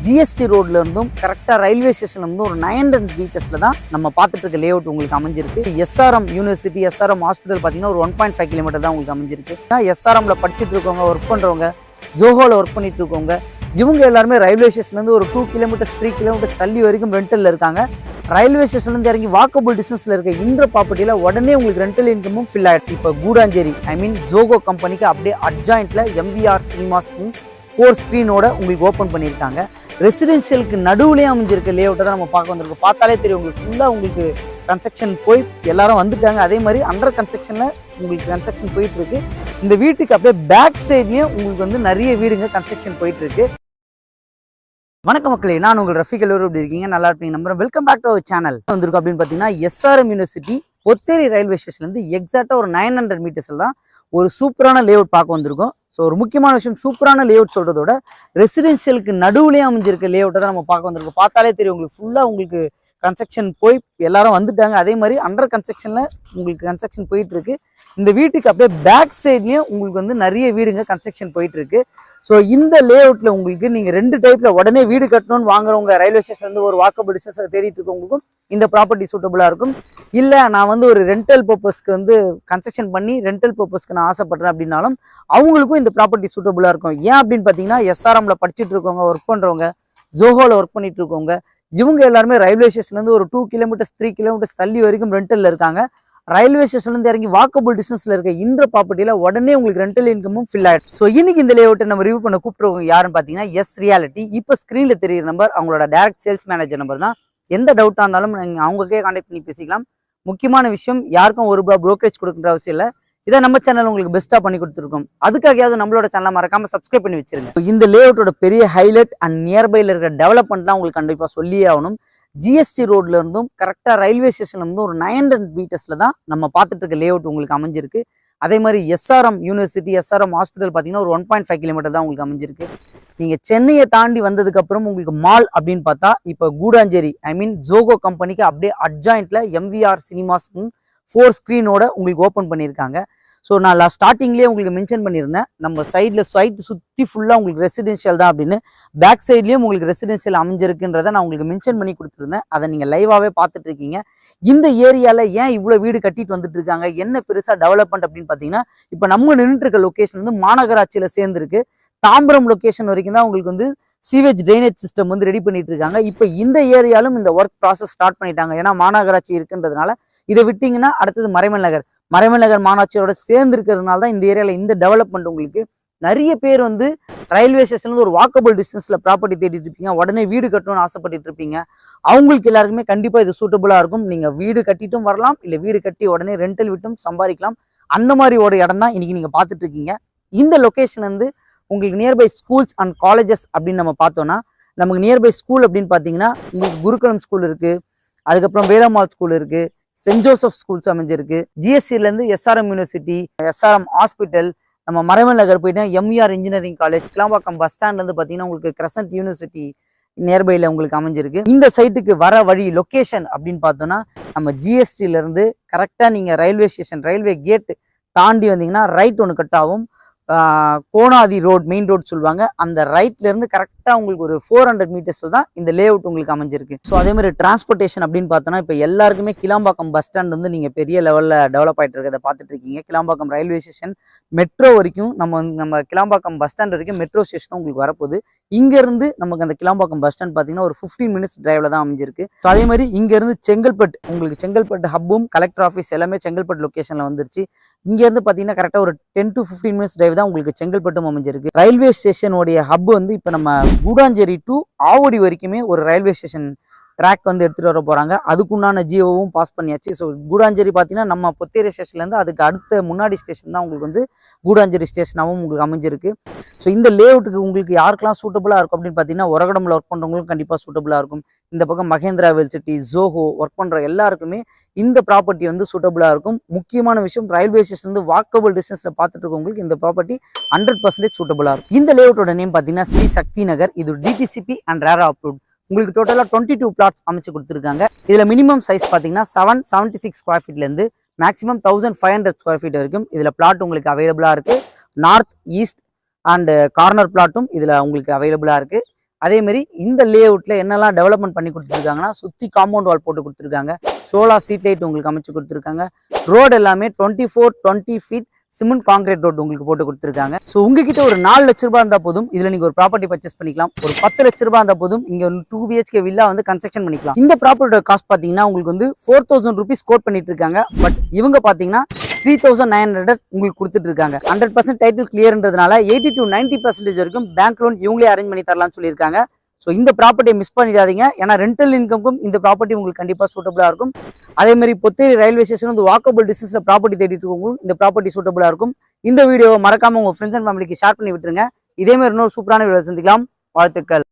GST ரோட்ல இருந்தும் கரெக்டா ரயில்வே ஸ்டேஷன்ல இருந்தும் ஒரு 900 மீட்டர்ஸ்ல தான் நம்ம பார்த்துட்டு இருக்க லே அவுட் உங்களுக்கு அமைஞ்சிருக்கு. எஸ்ஆர்எம் யூனிவர்சிட்டி, எஸ்ஆர்எம் ஹாஸ்பிட்டல் பார்த்தீங்கன்னா ஒரு 1.5 கிலோமீட்டர் தான் உங்களுக்கு அமைஞ்சிருக்கு. எஸ்ஆர்எம்ல படிச்சுட்டு இருக்கவங்க, ஒர்க் பண்றவங்க, ஜோஹோல ஒர்க் பண்ணிட்டு இருக்கவங்க, இவங்க எல்லாருமே ரயில்வே ஸ்டேஷன்லேருந்து ஒரு 2 கிலோமீட்டர்ஸ் 3 கிலோமீட்டர்ஸ் தள்ளி வரைக்கும் ரெண்டலில் இருக்காங்க. ரயில்வே ஸ்டேஷன்லேருந்து இறங்கி வாக்கபிள் டிஸ்டன்ஸில் இருக்க இந்த ப்ராப்பர்ட்டியில் உடனே உங்களுக்கு ரெண்டல் இன்கமும் ஃபில் ஆகிடுச்சு. இப்போ கூடாஞ்சேரி ஜோகோ கம்பெனிக்கு அப்படியே அட்ஜாயிண்ட்ல எம்விஆர் சினிமாஸ்க்கும் 4 ஸ்க்ரீனோட உங்களுக்கு ஓப்பன் பண்ணியிருக்காங்க. ரெசிடென்ஷியலுக்கு நடுவுலேயே அமைஞ்சிருக்க லே அவுட்டை தான் நம்ம பார்க்க வந்திருக்கோம். பார்த்தாலே தெரியும் உங்களுக்கு ஃபுல்லாக உங்களுக்கு கன்ஸ்ட்ரக்ஷன் போய் எல்லாரும் வந்துட்டாங்க. அதே மாதிரி அண்டர் கன்ஸ்ட்ரக்ஷனில் உங்களுக்கு கன்ஸ்ட்ரக்ஷன் போயிட்டு இருக்கு. இந்த வீட்டுக்கு அப்படியே பேக் சைட்லேயும் உங்களுக்கு நிறைய வீடுங்க கன்ஸ்ட்ரக்ஷன் போயிட்டு இருக்கு. வணக்கம் மக்களே, நான் உங்கள் ரஃபீக். எல்லோரும் எப்படி இருக்கீங்க? நல்லா இருப்பீங்க நம்புறேன். Welcome back to our channel. வந்திருக்கும் அப்படின்னு பார்த்தீங்கன்னா எஸ்ஆர்எம் யூனிவர்சிட்டி பொத்தேரி ரயில்வே ஸ்டேஷன்லேருந்து எக்ஸாக்டாக ஒரு 900 மீட்டர்ஸில் தான் ஒரு சூப்பரான லே அவுட் பார்க்க வந்திருக்கோம். ஸோ ஒரு முக்கியமான விஷயம், சூப்பரான லே அவுட் சொல்கிறதோட ரெசிடென்ஷியலுக்கு நடுவுலேயே அமைஞ்சிருக்க லே அவுட்டை தான் நம்ம பார்க்க வந்திருக்கோம். பார்த்தாலே தெரியும் உங்களுக்கு ஃபுல்லாக உங்களுக்கு கன்ஸ்ட்ரக்ஷன் போய் எல்லாரும் வந்துட்டாங்க. அதே மாதிரி அண்டர் கன்ஸ்ட்ரக்ஷனில் உங்களுக்கு கன்ஸ்ட்ரக்ஷன் போயிட்டு இருக்கு. இந்த வீட்டுக்கு அப்படியே பேக் சைட்லேயும் உங்களுக்கு நிறைய வீடுங்க கன்ஸ்ட்ரக்ஷன் போயிட்டு இருக்கு. ஸோ இந்த லே அவுட்ல உங்களுக்கு நீங்க 2 டைப்ல உடனே வீடு கட்டணும்னு வாங்குறவங்க, ரயில்வே ஸ்டேஷன்ல இருந்து ஒரு வாக்கபிள் டிஸ்டன்ஸ் தேடிட்டு இருக்கவங்களுக்கும் இந்த ப்ராப்பர்ட்டி சூட்டபிளா இருக்கும். இல்ல நான் ஒரு ரெண்டல் பர்பஸ்க்கு கன்ஸ்ட்ரக்ஷன் பண்ணி ரெண்டல் பர்பஸ்க்கு நான் ஆசைப்படுறேன் அப்படின்னாலும் அவங்களுக்கும் இந்த ப்ராப்பர்ட்டி சூட்டபிளா இருக்கும். ஏன் அப்படின்னு பாத்தீங்கன்னா எஸ்ஆர்எம்ல படிச்சுட்டு இருக்கவங்க, ஒர்க் பண்றவங்க, ஜோஹோல ஒர்க் பண்ணிட்டு இருக்கவங்க, இவங்க எல்லாருமே ரயில்வே ஸ்டேஷன்ல இருந்து ஒரு 2 கிலோமீட்டர்ஸ் 3 கிலோமீட்டர்ஸ் தள்ளி வரைக்கும் ரெண்டல்ல இருக்காங்க. ரயில்வே ஸ்டேஷன்ல இருந்து இறங்கி வாக்கபிள் டிஸ்டன்ஸ்ல இருக்க இந்த ப்ராப்பர்ட்டியில உடனே உங்களுக்கு ரெண்டல் இன்கமும் ஃபில் ஆயிடும். ஸோ இன்னைக்கு இந்த லே அவுட்டை நம்ம ரிவ்யூ பண்ண கூப்பிட்டுருக்கோம் யாருன்னு பாத்தீங்கன்னா எஸ் ரியாலிட்டி. இப்போ ஸ்கிரீன்ல தெரியுற நம்பர் அவங்களோட டைரக்ட் சேல்ஸ் மேனேஜர் நம்பர் தான். எந்த டவுட்டா இருந்தாலும் நீங்க அவங்களுக்கே கான்டாக்ட் பண்ணி பேசிக்கலாம். முக்கியமான விஷயம், யாருக்கும் ஒரு ரூபாய் புரோக்கரேஜ் கொடுக்குற அவசியம் இல்லை. இதை நம்ம சேனல் உங்களுக்கு பெஸ்ட்டா பண்ணி கொடுத்துருக்கோம். அதுக்காகயாவது நம்மளோட சேனலை மறக்காம சப்ஸ்கிரைப் பண்ணி வச்சிருங்க. இந்த லே அவுட்டோட பெரிய ஹைலைட் அண்ட் நியர்பைல இருக்கிற டெவலப்மெண்ட் தான் உங்களுக்கு கண்டிப்பா சொல்லியே ஆகணும். ஜிஎஸ்டி ரோட்ல இருந்தும் கரெக்டா ரயில்வே ஸ்டேஷன்ல இருந்தும் ஒரு 900 மீட்டர்ஸ்ல தான் நம்ம பார்த்துட்டு இருக்க லே அவுட் உங்களுக்கு அமைஞ்சிருக்கு. அதே மாதிரி எஸ்ஆர்எம் யூனிவர்சிட்டி, எஸ்ஆர்எம் ஹாஸ்பிட்டல் பார்த்தீங்கன்னா ஒரு 1.5 கிலோமீட்டர் தான் உங்களுக்கு அமைஞ்சிருக்கு. நீங்க சென்னையை தாண்டி வந்ததுக்கு அப்புறம் உங்களுக்கு மால் அப்படின்னு பார்த்தா இப்போ கூடாஞ்சேரி ஜோகோ கம்பெனிக்கு அப்படியே அட்ஜாயிண்ட்ல எம்விஆர் சினிமாஸ்க்கும் 4 ஸ்க்ரீனோட உங்களுக்கு ஓப்பன் பண்ணியிருக்காங்க. ஸோ நான் ஸ்டார்டிங்லேயே உங்களுக்கு மென்ஷன் பண்ணியிருந்தேன், நம்ம சைடில் சுற்றி ஃபுல்லாக உங்களுக்கு ரெசிடென்ஷியல் தான் அப்படின்னு. பேக் சைட்லேயும் உங்களுக்கு ரெசிடென்ஷியல் அமைஞ்சிருக்குன்றதை நான் உங்களுக்கு மென்ஷன் பண்ணி கொடுத்துருந்தேன். அதை நீங்கள் லைவாகவே பார்த்துட்டு இருக்கீங்க. இந்த ஏரியாவில் ஏன் இவ்வளோ வீடு கட்டிட்டு வந்துட்டு இருக்காங்க, என்ன பெருசாக டெவலப்மெண்ட் அப்படின்னு பார்த்தீங்கன்னா, இப்போ நம்ம நின்றுட்டு இருக்க லொக்கேஷன் மாநகராட்சியில் சேர்ந்துருக்கு. தாம்பரம் லொக்கேஷன் வரைக்கும் தான் உங்களுக்கு சீவேஜ் ட்ரைனேஜ் சிஸ்டம் ரெடி பண்ணிட்டு இருக்காங்க. இப்போ இந்த ஏரியாலும் இந்த ஒர்க் ப்ராசஸ் ஸ்டார்ட் பண்ணிட்டாங்க. ஏன்னா மாநகராட்சி இருக்குன்றதுனால. இதை விட்டீங்கன்னா அடுத்தது மறைமல் நகர் மாநகராட்சியோட சேர்ந்து இருக்கிறதுனால தான் இந்த ஏரியாவில் இந்த டெவலப்மெண்ட். உங்களுக்கு நிறைய பேர் ரயில்வே ஸ்டேஷன்ல ஒரு வாக்கபிள் டிஸ்டன்ஸ்ல ப்ராப்பர்ட்டி தேடிட்டு இருப்பீங்க, உடனே வீடு கட்டணும்னு ஆசைப்பட்டு இருப்பீங்க. அவங்களுக்கு எல்லாருக்குமே கண்டிப்பா இது சூட்டபிளா இருக்கும். நீங்க வீடு கட்டிட்டும் வரலாம், இல்ல வீடு கட்டி உடனே ரெண்டல் விட்டும் சம்பாதிக்கலாம். அந்த மாதிரி ஒரு இடம் தான் இன்னைக்கு நீங்க பார்த்துட்டு இருக்கீங்க. இந்த லொகேஷன் உங்களுக்கு நியர்பை ஸ்கூல்ஸ் அண்ட் காலேஜஸ் அப்படின்னு நம்ம பார்த்தோம்னா, நமக்கு நியர்பை ஸ்கூல் அப்படின்னு பார்த்தீங்கன்னா உங்களுக்கு குருகுலம் ஸ்கூல் இருக்கு, அதுக்கப்புறம் வேலம்மாள் ஸ்கூல் இருக்கு, சென்ட் ஜோசப் ஸ்கூல்ஸ் அமைஞ்சிருக்கு. ஜிஎஸ்சில இருந்து எஸ்ஆர்எம் யூனிவர்சிட்டி, எஸ்ஆர்எம் ஹாஸ்பிட்டல், நம்ம மறைமல் நகர் போயிட்டா MER engineering college, Kilambakkam bus ஸ்டாண்ட்ல இருந்து பார்த்தீங்கன்னா உங்களுக்கு கிரசன்ட் யூனிவர்சிட்டி நியர்பைல உங்களுக்கு அமைஞ்சிருக்கு. இந்த சைட்டுக்கு வர வழி லொகேஷன் அப்படின்னு பார்த்தோம்னா, நம்ம ஜிஎஸ்டில இருந்து கரெக்டா நீங்க ரயில்வே ஸ்டேஷன் ரயில்வே கேட் தாண்டி வந்தீங்கன்னா ரைட் ஒன்று கட் ஆகும். கோணாதி ரோட், மெயின் ரோட் சொல்லுவாங்க. அந்த ரைட்ல இருந்து கரெக்டா உங்களுக்கு ஒரு 400 மீட்டர்ஸ்ல தான் இந்த லே அவுட் உங்களுக்கு அமைஞ்சிருக்கு. ஸோ அதே மாதிரி டிரான்ஸ்போர்ட்டேஷன் அப்படின்னு பார்த்தோம்னா, இப்போ எல்லாருக்குமே கிளாம்பாக்கம் பஸ் ஸ்டாண்ட் நீங்க பெரிய லெவல்ல டெவலப் ஆயிட்டு இருக்கிறத பார்த்துட்டு இருக்கீங்க. கிளாம்பாக்கம் ரயில்வே ஸ்டேஷன் மெட்ரோ வரைக்கும் நம்ம கிளாம்பாக்கம் பஸ் ஸ்டாண்ட் வரைக்கும் மெட்ரோ ஸ்டேஷனும் உங்களுக்கு வரப்போகுது. இங்க இருந்து நமக்கு அந்த கிளாம்பாக்கம் பஸ் ஸ்டாண்ட் பார்த்தீங்கன்னா ஒரு 15 மினிட்ஸ் டிரைவ்ல தான் அமைஞ்சிருக்கு. ஸோ அதே மாதிரி இங்க இருந்து செங்கல்பட்டு, உங்களுக்கு செங்கல்பட்டு ஹப்பும் கலெக்டர் ஆஃபீஸ் எல்லாமே செங்கல்பட்டு லொகேஷன்ல வந்துருச்சு. இங்க இருந்து பாத்தீங்கன்னா கரெக்டா ஒரு 10 to 15 மினிட்ஸ் டிரைவ் தான் உங்களுக்கு செங்கல்பட்டும் அமைஞ்சிருக்கு. ரயில்வே ஸ்டேஷனுடைய ஹப் இப்ப நம்ம கூடாஞ்சேரி டு ஆவடி வரைக்குமே ஒரு ரயில்வே ஸ்டேஷன் ட்ராக் எடுத்துட்டு வர போறாங்க. அதுக்குண்டான ஜியோவும் பாஸ் பண்ணியாச்சு. ஸோ கூடாஞ்சேரி பார்த்தீங்கன்னா நம்ம பொத்தேரி ஸ்டேஷன்ல இருந்து அதுக்கு அடுத்த முன்னாடி ஸ்டேஷன் தான் உங்களுக்கு கூடாஞ்சேரி ஸ்டேஷனாகவும் உங்களுக்கு அமைஞ்சிருக்கு. ஸோ இந்த லே அவுட்டுக்கு உங்களுக்கு யாருக்கெல்லாம் சூட்டபிளா இருக்கும் அப்படின்னு பார்த்தீங்கன்னா, உரகடம்ல ஒர்க் பண்றவங்களுக்கும் கண்டிப்பா சூட்டபிளா இருக்கும். இந்த பக்கம் மகேந்திரா வெல்சிட்டி, ஜோஹோ ஒர்க் பண்ற எல்லாருக்குமே இந்த ப்ராப்பர்ட்டி சூட்டபிளா இருக்கும். முக்கியமான விஷயம், ரயில்வே ஸ்டேஷன் வாக்கபிள் டிஸ்டன்ஸ்ல பார்த்துட்டு இருக்கவங்களுக்கு இந்த ப்ராப்பர்ட்டி 100% சூட்டபிளா இருக்கும். இந்த லே அவுட்டோட நேம் பார்த்தீங்கன்னா ஸ்ரீ சக்தி நகர். இது டிடிசிபி அண்ட் ரேரா அப்ரூவ்ட். உங்களுக்கு டோட்டலா 22 பிளாட்ஸ் அமைச்சு கொடுத்துருக்காங்க. இதுல மினிமம் சைஸ் பாத்தீங்கன்னா 776 ஸ்கொயர் ஃபீட்ல இருந்து மேக்ஸிமம் 1500 ஸ்கொயர் ஃபீட் வரைக்கும் இதுல பிளாட் உங்களுக்கு அவைலபிளா இருக்கு. நார்த் ஈஸ்ட் அண்ட் கார்னர் பிளாட்டும் இதுல உங்களுக்கு அவைலபிளா இருக்கு. அதே மாதிரி இந்த லே அவுட்ல என்னெல்லாம் டெவலப்மெண்ட் பண்ணி கொடுத்துருக்காங்கன்னா சுற்றி காம்பவுண்ட் வால் போட்டு கொடுத்துருக்காங்க. சோலார் சீட் லைட் உங்களுக்கு அமைச்சு கொடுத்துருக்காங்க. ரோடு எல்லாமே 24-20 ஃபீட் சிமெண்ட் காங்கிரீட் ரோடு உங்களுக்கு போட்டு கொடுத்துருக்காங்க. ஸோ உங்ககிட்ட ஒரு 4 லட்ச ரூபாய் இருந்தால் போதும் இதில் நீங்கள் ஒரு ப்ராப்பர்ட்டி பர்ச்சேஸ் பண்ணிக்கலாம். ஒரு 10 லட்ச ரூபாய் இருந்தால் போதும் இங்கே ஒரு 2 BHK வில்லா வந்து கன்ஸ்ட்ரக்ஷன் பண்ணிக்கலாம். இந்த ப்ராப்பர்ட்டியோட காஸ்ட் பார்த்தீங்கன்னா உங்களுக்கு வந்து 4000 rupees கோட் பண்ணிட்டு இருக்காங்க. பட் இவங்க பார்த்தீங்கன்னா 3900 உங்களுக்கு கொடுத்துட்டு இருக்காங்க. 100% டைட்டில் கிளியர்ன்றதுனால 80 to 90% வரைக்கும் பேங்க் லோன் இவங்களே அரேஞ்ச் பண்ணி தரலாம்னு சொல்லியிருக்காங்க. ஸோ இந்த ப்ராப்பர்ட்டியை மிஸ் பண்ணிடாதீங்க. ஏன்னா ரெண்டல் இன்கம்க்கும் இந்த ப்ராப்பர்ட்டி உங்களுக்கு கண்டிப்பாக சூட்டபுளாக இருக்கும். அதே மாதிரி பொத்தேரி ரயில்வே ஸ்டேஷன் வந்து வாக்கபிள் டிஸ்டன்ஸில் ப்ராப்பர்ட்டி தேடிட்டு இருக்கவங்களும் இந்த ப்ராப்பர்ட்டி சூட்டபுளாக இருக்கும். இந்த வீடியோவை மறக்காம உங்கள் ஃப்ரெண்ட்ஸ் அண்ட் ஃபேமிலிக்கு ஷேர் பண்ணி விட்டுருங்க. இதே மாதிரி இன்னொரு சூப்பரான வீடியோ சந்திக்கலாம். வாழ்த்துக்கள்.